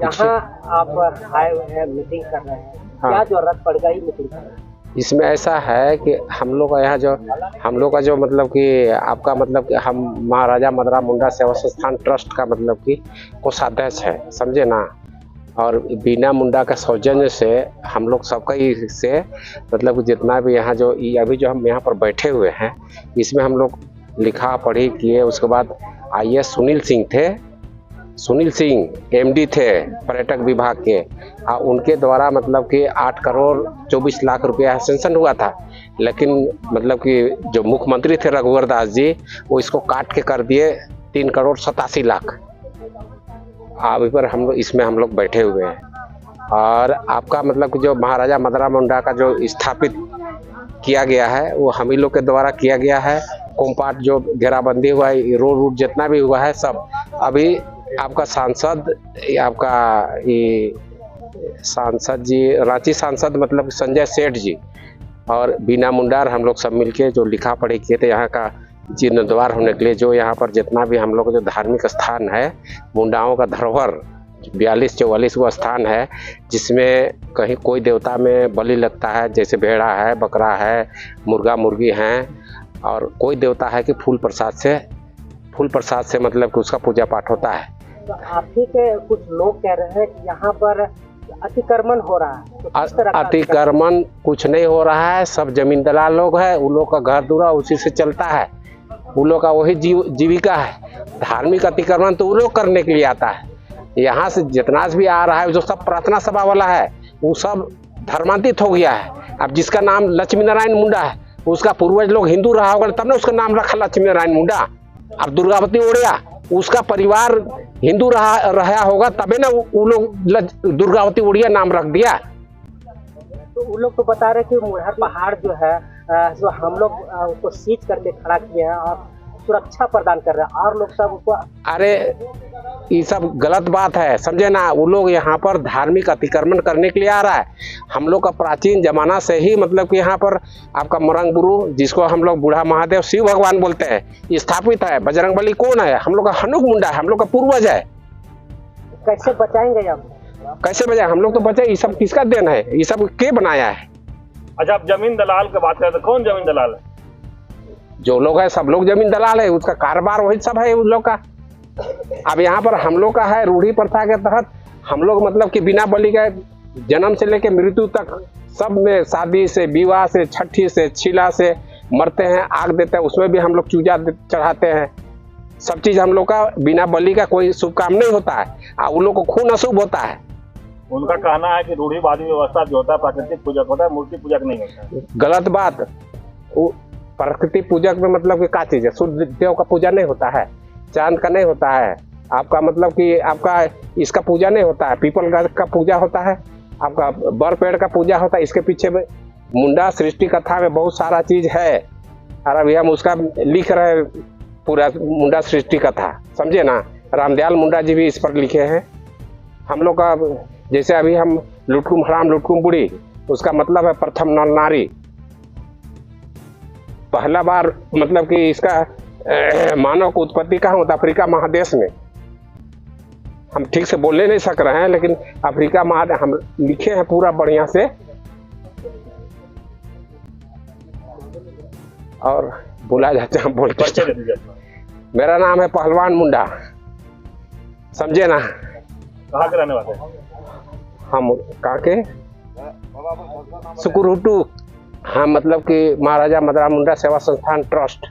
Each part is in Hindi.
यहाँ आप आए हुए हैं, मीटिंग कर रहे हैं, हाँ। क्या जरूरत पड़ गई मीटिंग करने की? इसमें ऐसा है कि हम लोग का यहाँ जो हम लोग का जो मतलब कि आपका मतलब कि हम महाराजा मदरा मुंडा सेवा संस्थान ट्रस्ट का मतलब कि कोषाध्यक्ष है, समझे ना। और बीना मुंडा का सौजन्य से हम लोग सबका ही से मतलब कि जितना भी यहाँ जो अभी जो हम यहाँ पर बैठे हुए हैं, इसमें हम लोग लिखा पढ़ी किए। उसके बाद आईएएस सुनील सिंह एमडी थे पर्यटक विभाग के, उनके द्वारा मतलब कि 8 करोड़ 24 लाख रुपया सेंक्शन हुआ था। लेकिन मतलब कि जो मुख्यमंत्री थे रघुवर दास जी, वो इसको काट के कर दिए 3 करोड़ 87 लाख। अभी पर हम लोग इसमें हम लोग बैठे हुए हैं। और आपका मतलब कि जो महाराजा मदरा मुंडा का जो स्थापित किया गया है वो हम ही लोग के द्वारा किया गया है। कोम्पाट जो घेराबंदी हुआ है, रोड जितना भी हुआ है सब अभी आपका सांसद जी रांची सांसद मतलब संजय सेठ जी और बीना मुंडा हम लोग सब मिलके जो लिखा पढ़ी किए थे यहाँ का जीर्णोद्धार होने के लिए। जो यहाँ पर जितना भी हम लोग जो धार्मिक स्थान है, मुंडाओं का धरोहर 42-44 वो स्थान है, जिसमें कहीं कोई देवता में बलि लगता है, जैसे भेड़ा है, बकरा है, मुर्गा मुर्गी हैं, और कोई देवता है कि फूल प्रसाद से मतलब कि उसका पूजा पाठ होता है। तो आप ही के कुछ लोग कह रहे हैं कि यहाँ पर अतिक्रमण हो रहा है, तो किस तरह का अतिक्रमण कुछ नहीं हो रहा है। सब जमीन दलाल लोग हैं, उन लोग का घर दूरा उसी से चलता है, उन लोग का वही जीविका है। धार्मिक अतिक्रमण तो वो लोग करने के लिए आता है। यहाँ से जितना भी आ रहा है जो सब प्रार्थना सभा वाला है वो सब धर्मांतरित हो गया है। अब जिसका नाम लक्ष्मी नारायण मुंडा है, उसका पूर्वज लोग हिंदू रहा होगा तब ना उसका नाम रखा लक्ष्मी नारायण मुंडा। अब दुर्गावती ओड़िया, उसका परिवार हिंदू रहा होगा तबे ना वो लोग दुर्गावती ओड़िया नाम रख दिया। तो वो लोग तो बता रहे कि मुरहर पहाड़ जो है जो हम लोग उसको सीज करके खड़ा किए हैं और सुरक्षा प्रदान कर रहे हैं, और लोग सब उसको अरे ये सब गलत बात है, समझे ना। वो लोग यहाँ पर धार्मिक अतिक्रमण करने के लिए आ रहा है। हम लोग का प्राचीन जमाना से ही मतलब कि यहाँ पर आपका मरंग गुरु, जिसको हम लोग बूढ़ा महादेव शिव भगवान बोलते हैं, स्थापित है। बजरंगबली कौन है? हम लोग का हनुक मुंडा है, हम लोग का पूर्वज है। कैसे बचाएंगे आप? कैसे बचाए? हम लोग तो बचाए। ये सब किसका देन है? ये सब के बनाया है? अच्छा, आप जमीन दलाल की बात करें तो कौन जमीन दलाल है? जो लोग है सब लोग जमीन दलाल है, उसका कारोबार वही सब है उन लोग का। अब यहाँ पर हम लोग का है रूढ़ी प्रथा के तहत हम लोग मतलब कि बिना बलि के जन्म से लेकर मृत्यु तक सब में, शादी से, विवाह से, छठी से, छिला से मरते हैं, आग देते हैं, उसमें भी हम लोग चूजा चढ़ाते हैं। सब चीज हम लोग का बिना बलि का कोई शुभ काम नहीं होता है। उन लोग को खून अशुभ होता है। उनका कहना है कि रूढ़िवादी व्यवस्था जो होता है प्राकृतिक पूजक होता है, मूर्ति पूजक नहीं होता है। गलत बात। प्रकृति पूजक में मतलब कि क्या चीज है? सूर्य देव का पूजा नहीं होता है, चांद का नहीं होता है, आपका मतलब कि आपका इसका पूजा नहीं होता है, पीपल का पूजा होता है, आपका बर पेड़ का पूजा होता है। इसके पीछे में मुंडा सृष्टि कथा में बहुत सारा चीज है, और अभी हम उसका लिख रहे हैं पूरा मुंडा सृष्टि कथा, समझे ना। रामदयाल मुंडा जी भी इस पर लिखे हैं। हम लोग का जैसे अभी हम लुटकुम हराम लुटकुम बुढ़ी, उसका मतलब है प्रथम नर नारी। पहला बार मतलब कि इसका मानव की उत्पत्ति कहाँ होता? अफ्रीका महादेश में। हम ठीक से बोलने नहीं सक रहे हैं, लेकिन अफ्रीका महादेश हम लिखे हैं पूरा बढ़िया से। और बोला जाता है बोल के। मेरा नाम है पहलवान मुंडा, समझे ना। कहाँ के रहने वाले हैं? हम कहाँ के? सुकुरहुटू। हाँ, मतलब कि महाराजा मदरा मुंडा सेवा संस्थान ट्रस्ट।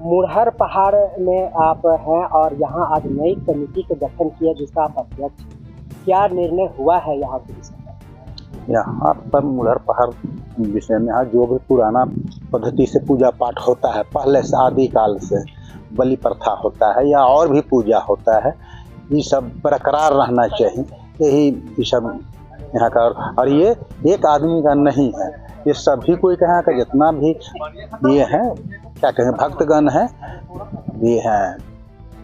मुरहर पहाड़ में आप हैं और यहाँ आज नई कमेटी का गठन किया जिसका आप अध्यक्ष, क्या निर्णय हुआ है यहाँ पे? यहाँ पर मुरहर पहाड़ विषय में यहाँ जो भी पुराना पद्धति से पूजा पाठ होता है, पहले से आदिकाल से बलि प्रथा होता है या और भी पूजा होता है, ये सब बरकरार रहना चाहिए। यही ये सब यहाँ का। और ये एक आदमी का नहीं है, ये सभी कोई यहाँ का जितना भी ये है, क्या कहें, भक्तगण हैं, ये हैं,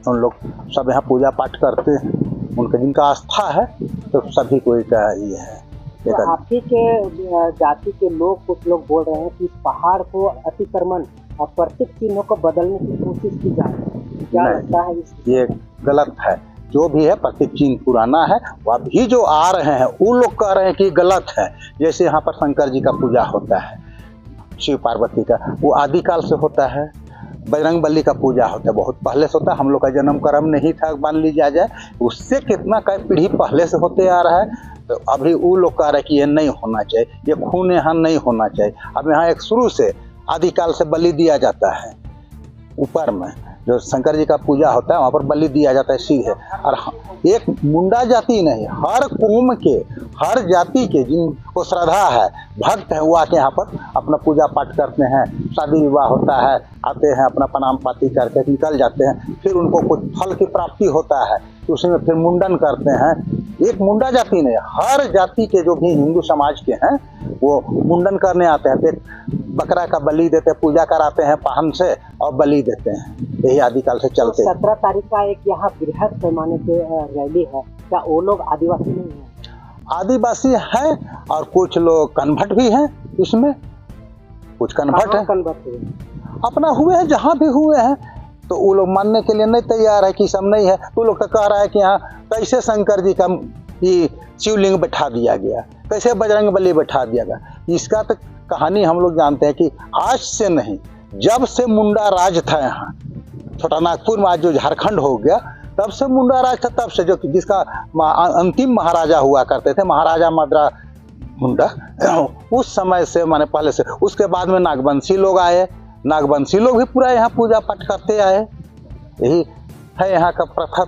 उन लोग सब यहाँ पूजा पाठ करते हैं। उनका जिनका आस्था है तो सभी कोई का ये है। तो आप ही के जाति के लोग, कुछ लोग बोल रहे हैं कि इस पहाड़ को अतिक्रमण और प्रतीक चिन्हों को बदलने की कोशिश की जा रही है, क्या लगता है? ये गलत है। जो भी है प्रतीक चिन्ह पुराना है। वो अभी जो आ रहे हैं वो लोग कह रहे हैं कि गलत है। जैसे यहाँ पर शंकर जी का पूजा होता है, शिव पार्वती का, वो आदिकाल से होता है। बजरंग बली का पूजा होता है, बहुत पहले से होता है। हम लोग का जन्म कर्म नहीं था, मान लीजिए जाए, उससे कितना कई पीढ़ी पहले से होते आ रहा है। तो अभी वो लोग कह रहे हैं कि ये नहीं होना चाहिए, ये खून यहाँ नहीं होना चाहिए। अब यहाँ एक शुरू से आदिकाल से बलि दिया जाता है। ऊपर में जो शंकर जी का पूजा होता है वहाँ पर बलि दिया जाता है सीधे। और एक मुंडा जाति नहीं, हर कौम के, हर जाति के जिनको श्रद्धा है, भक्त है, वो आके यहाँ पर अपना पूजा पाठ करते हैं। शादी विवाह होता है, आते हैं, अपना प्रणाम पाती करके निकल जाते हैं। फिर उनको कुछ फल की प्राप्ति होता है तो उसी में फिर मुंडन करते हैं। एक मुंडा जाति नहीं, हर जाति के जो भी हिंदू समाज के हैं वो मुंडन करने आते हैं। फिर बकरा का बलि देते हैं, पूजा कराते हैं पाहन से और बलि देते हैं। यही आदिकाल से चलते हैं। 17 तारीख का एक यहाँ बृहद पैमाने पे रैली है, क्या वो लोग आदिवासी नहीं है? आदिवासी हैं और कुछ लोग कन्वर्ट भी हैं इसमें, कुछ कन्वर्ट है, कन्वर्ट हुए अपना हुए हैं, जहाँ भी हुए हैं। तो वो लोग मानने के लिए नहीं तैयार है कि सब नहीं है। तो लोग तो कह रहा है कि यहाँ कैसे शंकर जी का ये शिवलिंग बैठा दिया गया, कैसे बजरंग बली बैठा दिया गया। इसका तो कहानी हम लोग जानते हैं कि आज से नहीं, जब से मुंडा राज था यहाँ छोटा नागपुर में, आज जो झारखंड हो गया, तब से मुंडा राज था। तब से जो जिसका अंतिम महाराजा हुआ करते थे, महाराजा मदरा मुंडा, उस समय से माने पहले से। उसके बाद में नागवंशी लोग आए, नागवंशी लोग भी पूरा यहाँ पूजा पाठ करते आए। यही है यहाँ का प्रथा।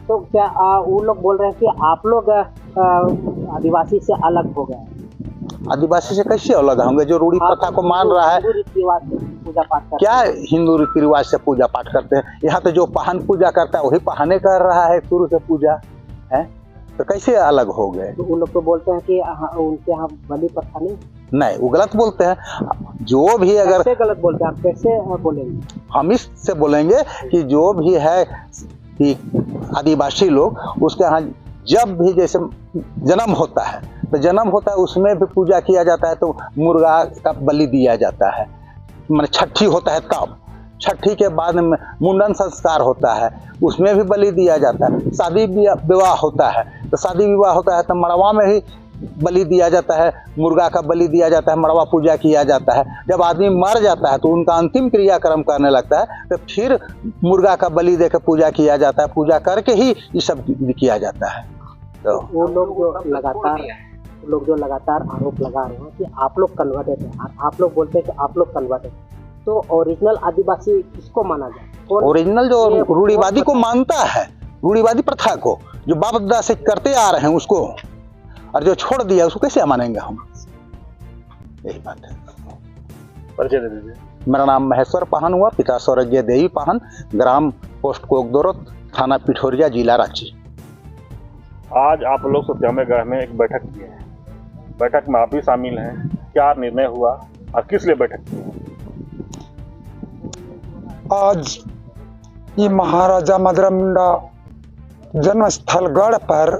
तो क्या वो लोग बोल रहे हैं कि आप लोग आदिवासी से अलग हो गए? आदिवासी से कैसे अलग होंगे? जो रूढ़ी प्रथा को मान रहा है, रीति-रिवाज से पूजा पाठ करते क्या हिंदू रीति रिवाज से पूजा पाठ करते हैं? यहाँ तो जो पाहन पूजा करता है वही पाहने कर रहा है शुरू से पूजा है, तो कैसे अलग हो गए? तो उन लोग तो बोलते हैं कि उनके यहाँ बलि प्रथा नहीं, वो गलत बोलते हैं। जो भी अगर कैसे गलत बोलते हैं, आप कैसे बोलेंगे? हम इससे बोलेंगे कि जो भी है कि आदिवासी लोग, उसके यहाँ जब भी जैसे जन्म होता है तो जन्म होता है उसमें भी पूजा किया जाता है। तो मुर्गा का बलि दिया जाता है, माने छठी होता है तब। छठी के बाद में मुंडन संस्कार होता है, उसमें भी बलि दिया जाता है। शादी विवाह होता है तो शादी विवाह होता है तो मड़वा में ही बलि दिया जाता है, मुर्गा का बलि दिया जाता है, मड़वा पूजा किया जाता है। जब आदमी मर जाता है तो उनका अंतिम क्रियाक्रम करने लगता है तो फिर मुर्गा का बलि देकर पूजा किया जाता है। पूजा करके ही ये सब किया जाता है। तो वो लोग जो लगातार आरोप लगा रहे हैं कि आप लोग कन्वर्टेड हैं, आप लोग बोलते हैं कि आप लोग कन्वर्टेड, तो ओरिजिनल आदिवासी किसको माना जाए? ओरिजिनल जो रूढ़िवादी को मानता है, रूढ़िवादी प्रथा को जो बाप दादा से करते आ रहे हैं उसको, और जो छोड़ दिया उसको कैसे मानेंगे हम? यही बात है। परिचय दे दीजिए। मेरा नाम महेश्वर पाहन हुआ, पिता सौरज्ञ देवी पाहन, ग्राम पोस्ट कोकदोरत, थाना पिठोरिया, जिला रांची। आज आप लोग सत्याग्रह में एक बैठक की है, बैठक में आप भी शामिल हैं, क्या निर्णय हुआ और किस लिए बैठक की? आज ये महाराजा मदरा मुंडा जन्म स्थलगढ़ पर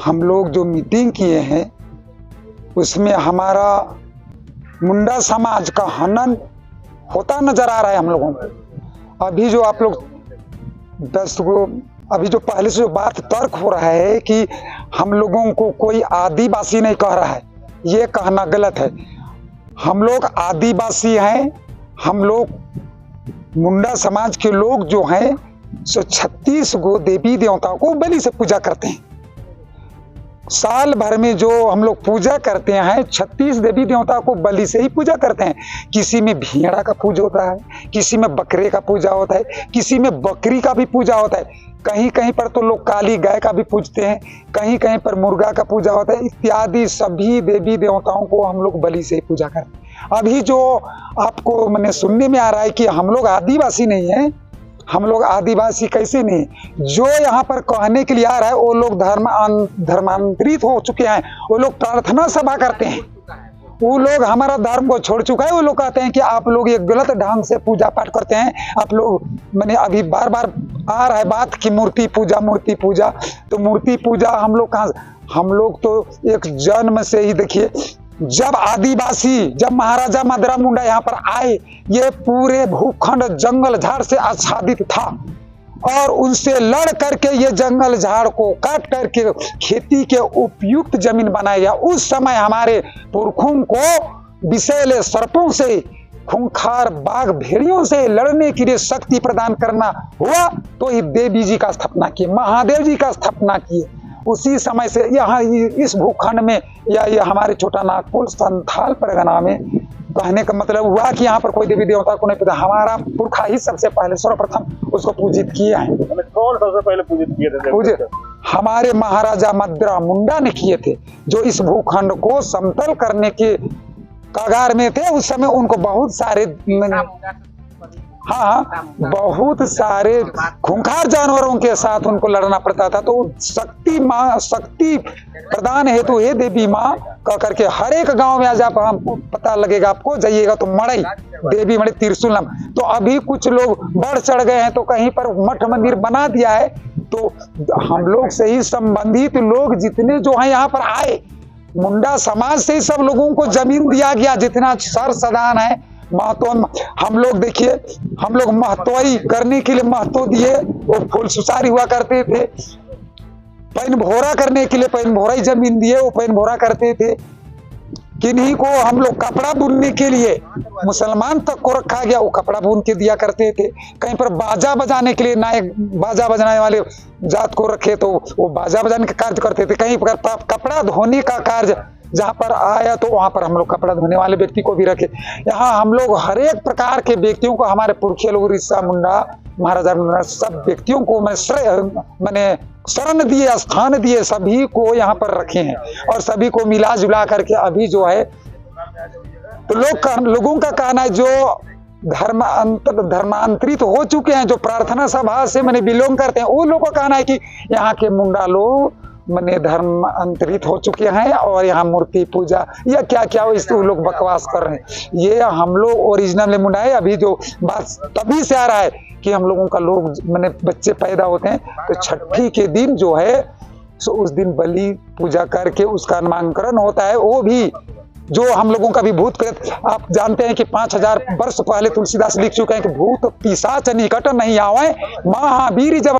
हम लोग जो मीटिंग किए हैं उसमें हमारा मुंडा समाज का हनन होता नजर आ रहा है हम लोगों को। अभी जो आप लोग 10 गो अभी जो पहले से जो बात तर्क हो रहा है कि हम लोगों को कोई आदिवासी नहीं कह रहा है, ये कहना गलत है। हम लोग आदिवासी हैं, हम लोग मुंडा समाज के लोग जो हैं सो 36 गो देवी देवताओं को बलि से पूजा करते हैं। साल भर में जो हम लोग पूजा करते हैं 36 देवी देवताओं को बलि से ही पूजा करते हैं। किसी में भेड़ा का पूजा होता है, किसी में बकरे का पूजा होता है, किसी में बकरी का भी पूजा होता है, कहीं कहीं पर तो लोग काली गाय का भी पूजते हैं, कहीं कहीं पर मुर्गा का पूजा होता है। इत्यादि सभी देवी देवताओं को हम लोग बलि से ही पूजा करते हैं। अभी जो आपको मैंने सुनने में आ रहा है कि हम लोग आदिवासी नहीं है, हम लोग आदिवासी कैसे नहीं, जो यहाँ पर कहने के लिए आ रहा है वो लोग धर्मांतरित हो चुके हैं। वो लोग प्रार्थना सभा करते हैं, वो लोग हमारा धर्म को छोड़ चुका है। वो लोग कहते हैं कि आप लोग ये गलत ढंग से पूजा पाठ करते हैं। आप लोग मैंने अभी बार बार आ रहा है बात कि मूर्ति पूजा, मूर्ति पूजा। तो मूर्ति पूजा हम लोग कहाँ, हम लोग तो एक जन्म से ही देखिए, जब आदिवासी, जब महाराजा मदरा मुंडा यहाँ पर आए, ये पूरे भूखंड जंगल झाड़ से आच्छादित था। और उनसे लड़ करके ये जंगल झाड़ को काट करके खेती के उपयुक्त जमीन बनाया गया। उस समय हमारे पुरखों को विषैले सर्पों से, खूंखार बाघ भेड़ियों से लड़ने के लिए शक्ति प्रदान करना हुआ तो ये देवी जी का स्थापना किए, महादेव जी का स्थापना किए। उसी समय से यहाँ इस भूखंड में या ये हमारे छोटा नागपुर संथाल परगना में कहने का मतलब हुआ कि यहाँ पर कोई देवी देवता को नहीं पता, हमारा पुरखा ही सबसे पहले सर्वप्रथम उसको पूजित किए हैं। कौन सबसे पहले पूजित किए थे? पूजित हमारे महाराजा मद्रा मुंडा ने किए थे, जो इस भूखंड को समतल करने के कगार में थे। उस समय उनको बहुत सारे बहुत सारे खूंखार जानवरों के साथ उनको लड़ना पड़ता था। तो शक्ति प्रदान हेतु हे देवी माँ कह करके हर एक गांव में आज आप पता लगेगा, आपको जाइएगा तो मड़ई देवी मड़ई त्रिशूलम। तो अभी कुछ लोग बढ़ चढ़ गए हैं तो कहीं पर मठ मंदिर बना दिया है। तो हम लोग से ही संबंधित लोग जितने जो हैं यहाँ पर आए, मुंडा समाज से ही सब लोगों को जमीन दिया गया, जितना सर सदान है महतो। हम लोग देखिए, हम लोग महतोई करने के लिए महतो दिए, वो फूल सुसारी हुआ करते थे। पैन भोरा करने के लिए पैन भोरा ही जमीन दिए, वो पैन भोरा करते थे। किन्हीं को हम लोग कपड़ा बुनने के लिए मुसलमान तक को रखा गया, वो कपड़ा बुन के दिया करते थे। कहीं पर बाजा बजाने के लिए नायक बाजा बजाने वाले जात को रखे तो वो बाजा बजाने का कार्य करते थे। कहीं पर कपड़ा धोने का कार्य जहाँ पर आया तो वहां पर हम लोग कपड़ा धोने वाले व्यक्ति को भी रखे। यहाँ हम लोग हर एक प्रकार के व्यक्तियों को, हमारे पुरखे लोग ऋषा मुंडा, महाराजा मुंडा, सब व्यक्तियों को मैंने शरण दिए, स्थान दिए, सभी को यहाँ पर रखे हैं और सभी को मिला जुला करके अभी जो है तो लोगों का कहना है जो धर्मांतरित हो चुके हैं, जो प्रार्थना सभा से मैंने बिलोंग करते हैं, वो लोगों का कहना है कि यहाँ के मुंडा लोग मैंने धर्म अंतरित हो चुके हैं और यहाँ मूर्ति पूजा या क्या क्या इस लोग बकवास कर रहे हैं। ये हम लोग ओरिजिनल मुंडा है। अभी जो बात तभी से आ रहा है कि हम लोगों का लोग मैंने बच्चे पैदा होते हैं तो छठी के दिन जो है सो उस दिन बलि पूजा करके उसका नामकरण होता है। वो भी जो हम लोगों का भी भूत प्रेत, आप जानते हैं कि 5000 वर्ष पहले तुलसीदास लिख चुके हैं कि भूत पिशाच निकट नहीं आवे, महावीर जब